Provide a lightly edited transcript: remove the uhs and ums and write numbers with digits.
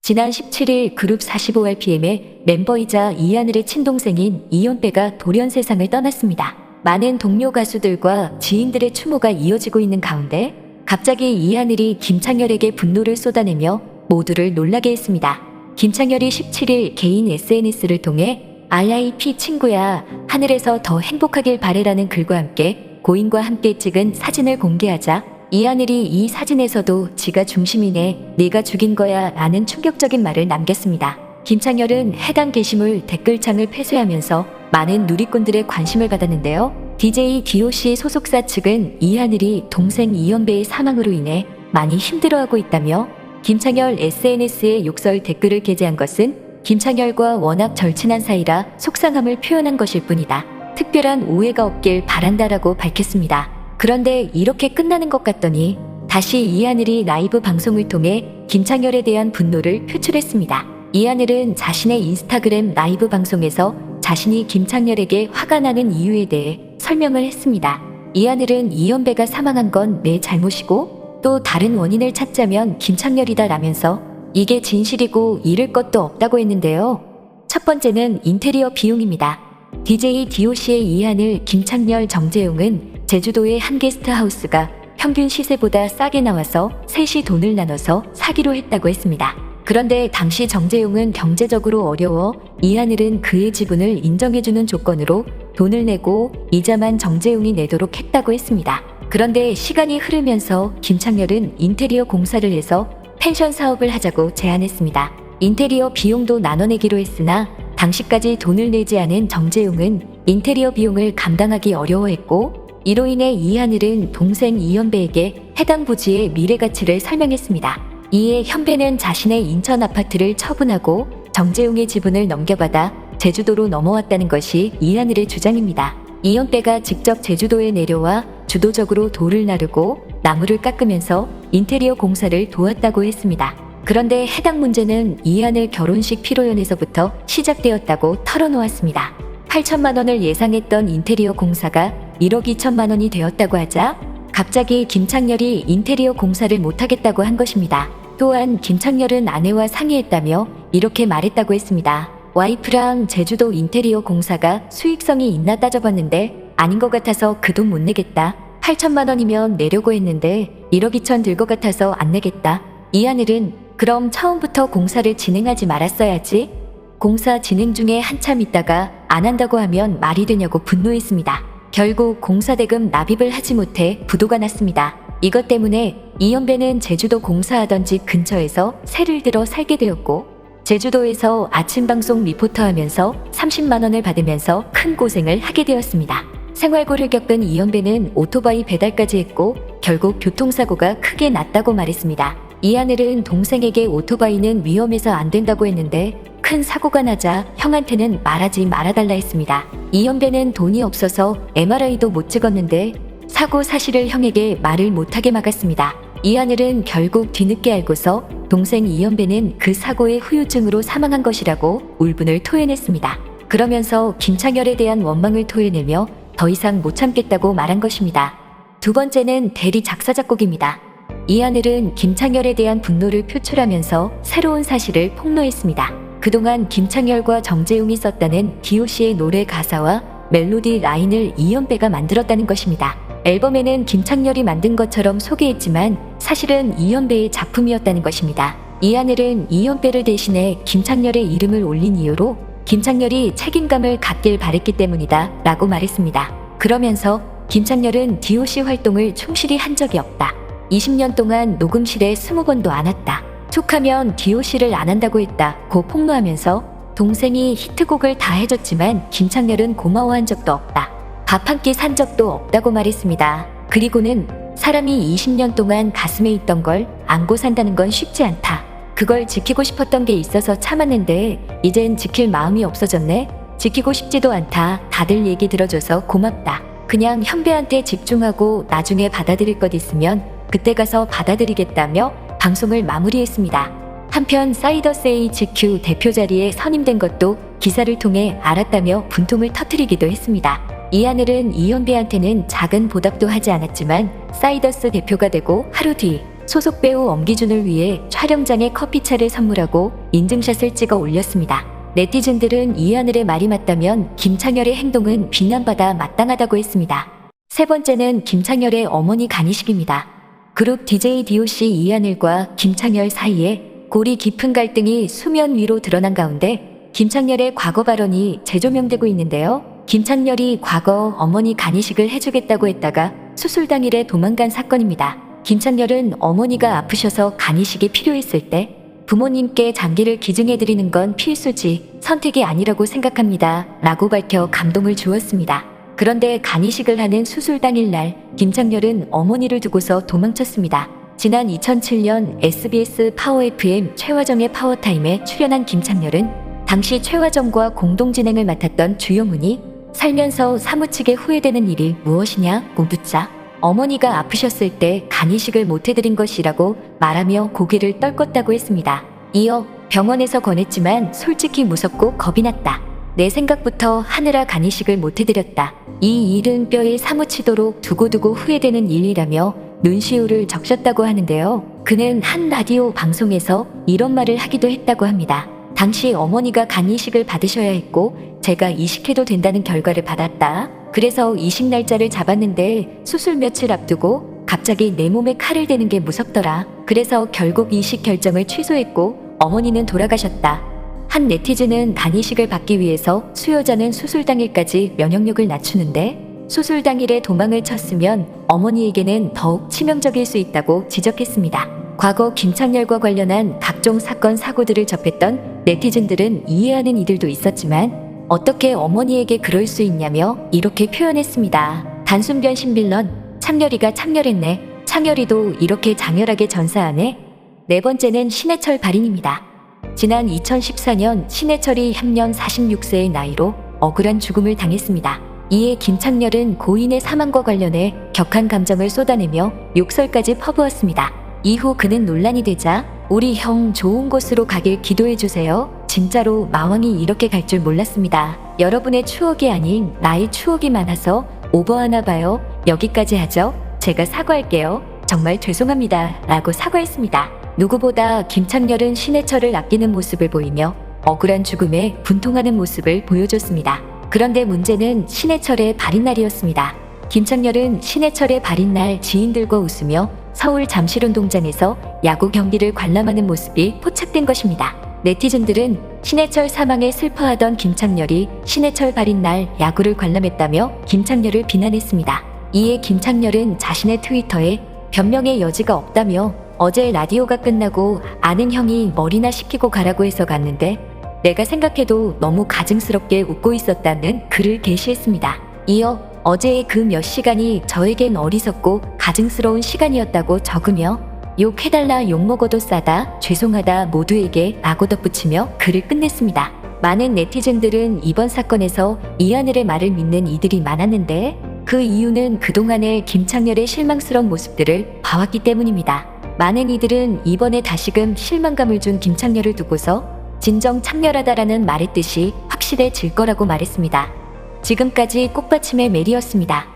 지난 17일 그룹 45RPM의 멤버이자 이하늘의 친동생인 이연배가 돌연 세상을 떠났습니다. 많은 동료 가수들과 지인들의 추모가 이어지고 있는 가운데 갑자기 이하늘이 김창렬에게 분노를 쏟아내며 모두를 놀라게 했습니다. 김창렬이 17일 개인 SNS를 통해 RIP 친구야, 하늘에서 더 행복하길 바래라는 글과 함께 고인과 함께 찍은 사진을 공개하자 이하늘이 이 사진에서도 지가 중심이네, 내가 죽인 거야 라는 충격적인 말을 남겼습니다. 김창렬은 해당 게시물 댓글창을 폐쇄하면서 많은 누리꾼들의 관심을 받았는데요. DJ DOC 소속사 측은 이하늘이 동생 이연배의 사망으로 인해 많이 힘들어하고 있다며 김창렬 SNS에 욕설 댓글을 게재한 것은 김창렬과 워낙 절친한 사이라 속상함을 표현한 것일 뿐이다. 특별한 오해가 없길 바란다라고 밝혔습니다. 그런데 이렇게 끝나는 것 같더니 다시 이하늘이 라이브 방송을 통해 김창렬에 대한 분노를 표출했습니다. 이하늘은 자신의 인스타그램 라이브 방송에서 자신이 김창렬에게 화가 나는 이유에 대해 설명을 했습니다. 이하늘은 이연배가 사망한 건 내 잘못이고 또 다른 원인을 찾자면 김창렬이다 라면서 이게 진실이고 잃을 것도 없다고 했는데요. 첫 번째는 인테리어 비용입니다. DJ DOC의 이하늘, 김창렬, 정재용은 제주도의 한 게스트하우스가 평균 시세보다 싸게 나와서 셋이 돈을 나눠서 사기로 했다고 했습니다. 그런데 당시 정재용은 경제적으로 어려워 이하늘은 그의 지분을 인정해주는 조건으로 돈을 내고 이자만 정재용이 내도록 했다고 했습니다. 그런데 시간이 흐르면서 김창렬은 인테리어 공사를 해서 펜션 사업을 하자고 제안했습니다. 인테리어 비용도 나눠내기로 했으나 당시까지 돈을 내지 않은 정재용은 인테리어 비용을 감당하기 어려워했고 이로 인해 이하늘은 동생 이연배에게 해당 부지의 미래 가치를 설명했습니다. 이에 현배는 자신의 인천 아파트를 처분하고 정재용의 지분을 넘겨받아 제주도로 넘어왔다는 것이 이하늘의 주장입니다. 이연배가 직접 제주도에 내려와 주도적으로 돌을 나르고 나무를 깎으면서 인테리어 공사를 도왔다고 했습니다. 그런데 해당 문제는 이하늘 결혼식 피로연에서부터 시작되었다고 털어놓았습니다. 8천만 원을 예상했던 인테리어 공사가 1억 2천만 원이 되었다고 하자 갑자기 김창렬이 인테리어 공사를 못하겠다고 한 것입니다. 또한 김창렬은 아내와 상의했다며 이렇게 말했다고 했습니다. 와이프랑 제주도 인테리어 공사가 수익성이 있나 따져봤는데 아닌 것 같아서 그 돈 못 내겠다. 8천만 원이면 내려고 했는데 1억 2천 들 것 같아서 안 내겠다. 이하늘은 그럼 처음부터 공사를 진행하지 말았어야지. 공사 진행 중에 한참 있다가 안 한다고 하면 말이 되냐고 분노했습니다. 결국 공사대금 납입을 하지 못해 부도가 났습니다. 이것 때문에 이연배는 제주도 공사하던 집 근처에서 새를 들어 살게 되었고 제주도에서 아침 방송 리포터 하면서 30만 원을 받으면서 큰 고생을 하게 되었습니다. 생활고를 겪은 이연배는 오토바이 배달까지 했고 결국 교통사고가 크게 났다고 말했습니다. 이하늘은 동생에게 오토바이는 위험해서 안 된다고 했는데 큰 사고가 나자 형한테는 말하지 말아달라 했습니다. 이연배는 돈이 없어서 MRI도 못 찍었는데 사고 사실을 형에게 말을 못하게 막았습니다. 이하늘은 결국 뒤늦게 알고서 동생 이연배는 그 사고의 후유증으로 사망한 것이라고 울분을 토해냈습니다. 그러면서 김창렬에 대한 원망을 토해내며 더 이상 못 참겠다고 말한 것입니다. 두 번째는 대리 작사 작곡입니다. 이하늘은 김창렬에 대한 분노를 표출하면서 새로운 사실을 폭로했습니다. 그동안 김창렬과 정재용이 썼다는 DOC의 노래 가사와 멜로디 라인을 이연배가 만들었다는 것입니다. 앨범에는 김창렬이 만든 것처럼 소개했지만 사실은 이연배의 작품이었다는 것입니다. 이하늘은 이연배를 대신해 김창렬의 이름을 올린 이유로 김창렬이 책임감을 갖길 바랬기 때문이다 라고 말했습니다. 그러면서 김창렬은 DOC 활동을 충실히 한 적이 없다. 20년 동안 녹음실에 20번도 안 왔다. 툭하면 DOC를 안 한다고 했다 고 폭로하면서 동생이 히트곡을 다 해줬지만 김창렬은 고마워한 적도 없다. 밥 한 끼 산 적도 없다고 말했습니다. 그리고는 사람이 20년 동안 가슴에 있던 걸 안고 산다는 건 쉽지 않다. 그걸 지키고 싶었던 게 있어서 참았는데 이젠 지킬 마음이 없어졌네. 지키고 싶지도 않다. 다들 얘기 들어줘서 고맙다. 그냥 현배한테 집중하고 나중에 받아들일 것 있으면 그때 가서 받아들이겠다며 방송을 마무리했습니다. 한편 사이더스 HQ 대표 자리에 선임된 것도 기사를 통해 알았다며 분통을 터뜨리기도 했습니다. 이하늘은 이연배한테는 작은 보답도 하지 않았지만 사이더스 대표가 되고 하루 뒤 소속 배우 엄기준을 위해 촬영장에 커피차를 선물하고 인증샷을 찍어 올렸습니다. 네티즌들은 이하늘의 말이 맞다면 김창렬의 행동은 비난받아 마땅하다고 했습니다. 세 번째는 김창렬의 어머니 간이식입니다. 그룹 DJ DOC 이하늘과 김창렬 사이에 골이 깊은 갈등이 수면 위로 드러난 가운데 김창렬의 과거 발언이 재조명되고 있는데요. 김창렬이 과거 어머니 간이식을 해주겠다고 했다가 수술 당일에 도망간 사건입니다. 김창렬은 어머니가 아프셔서 간이식이 필요했을 때 부모님께 장기를 기증해드리는 건 필수지 선택이 아니라고 생각합니다 라고 밝혀 감동을 주었습니다. 그런데 간이식을 하는 수술 당일날 김창렬은 어머니를 두고서 도망쳤습니다. 지난 2007년 SBS 파워 FM 최화정의 파워타임에 출연한 김창렬은 당시 최화정과 공동진행을 맡았던 주영훈이 살면서 사무치게 후회되는 일이 무엇이냐고 묻자 어머니가 아프셨을 때 간이식을 못해드린 것이라고 말하며 고개를 떨궜다고 했습니다. 이어 병원에서 권했지만 솔직히 무섭고 겁이 났다. 내 생각부터 하느라 간이식을 못해드렸다. 이 일은 뼈에 사무치도록 두고두고 후회되는 일이라며 눈시울을 적셨다고 하는데요. 그는 한 라디오 방송에서 이런 말을 하기도 했다고 합니다. 당시 어머니가 간이식을 받으셔야 했고 제가 이식해도 된다는 결과를 받았다. 그래서 이식 날짜를 잡았는데 수술 며칠 앞두고 갑자기 내 몸에 칼을 대는 게 무섭더라. 그래서 결국 이식 결정을 취소했고 어머니는 돌아가셨다. 한 네티즌은 간이식을 받기 위해서 수요자는 수술 당일까지 면역력을 낮추는데 수술 당일에 도망을 쳤으면 어머니에게는 더욱 치명적일 수 있다고 지적했습니다. 과거 김창렬과 관련한 각종 사건 사고들을 접했던 네티즌들은 이해하는 이들도 있었지만 어떻게 어머니에게 그럴 수 있냐며 이렇게 표현했습니다. 단순 변신 빌런, 창렬이가 창렬했네. 창렬이도 이렇게 장렬하게 전사하네. 네 번째는 신해철 발인입니다. 지난 2014년 신해철이 향년 46세의 나이로 억울한 죽음을 당했습니다. 이에 김창렬은 고인의 사망과 관련해 격한 감정을 쏟아내며 욕설까지 퍼부었습니다. 이후 그는 논란이 되자 우리 형 좋은 곳으로 가길 기도해주세요. 진짜로 마왕이 이렇게 갈 줄 몰랐습니다. 여러분의 추억이 아닌 나의 추억이 많아서 오버하나 봐요. 여기까지 하죠. 제가 사과할게요. 정말 죄송합니다. 라고 사과했습니다. 누구보다 김창렬은 신해철을 아끼는 모습을 보이며 억울한 죽음에 분통하는 모습을 보여줬습니다. 그런데 문제는 신해철의 발인날이었습니다. 김창렬은 신해철의 발인날 지인들과 웃으며 서울 잠실운동장에서 야구 경기를 관람하는 모습이 포착된 것입니다. 네티즌들은 신해철 사망에 슬퍼하던 김창렬이 신해철 발인날 야구를 관람했다며 김창렬을 비난했습니다. 이에 김창렬은 자신의 트위터에 변명의 여지가 없다며 어제 라디오가 끝나고 아는 형이 머리나 식히고 가라고 해서 갔는데 내가 생각해도 너무 가증스럽게 웃고 있었다는 글을 게시했습니다. 이어 어제의 그 몇 시간이 저에겐 어리석고 가증스러운 시간이었다고 적으며 욕해달라 욕먹어도 싸다 죄송하다 모두에게 라고 덧붙이며 글을 끝냈습니다. 많은 네티즌들은 이번 사건에서 이하늘의 말을 믿는 이들이 많았는데 그 이유는 그동안의 김창렬의 실망스러운 모습들을 봐왔기 때문입니다. 많은 이들은 이번에 다시금 실망감을 준 김창렬을 두고서 진정 창렬하다라는 말의 뜻이 확실해질 거라고 말했습니다. 지금까지 꽃받침의 메리였습니다.